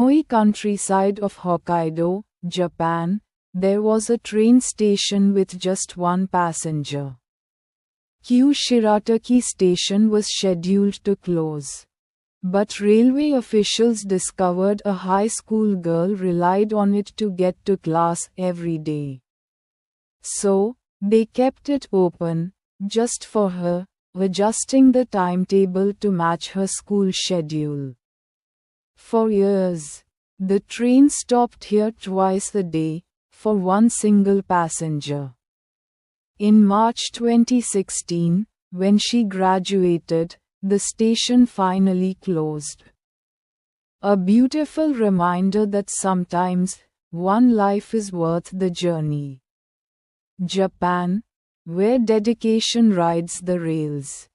Oi countryside of Hokkaido, Japan, there was a train station with just one passenger. Kyu-Shirataki Station was scheduled to close. But railway officials discovered a high school girl relied on it to get to class every day. So, they kept it open, just for her, adjusting the timetable to match her school schedule. For years, the train stopped here twice a day, for one single passenger. In March 2016, when she graduated, the station finally closed. A beautiful reminder that sometimes, one life is worth the journey. Japan, where dedication rides the rails.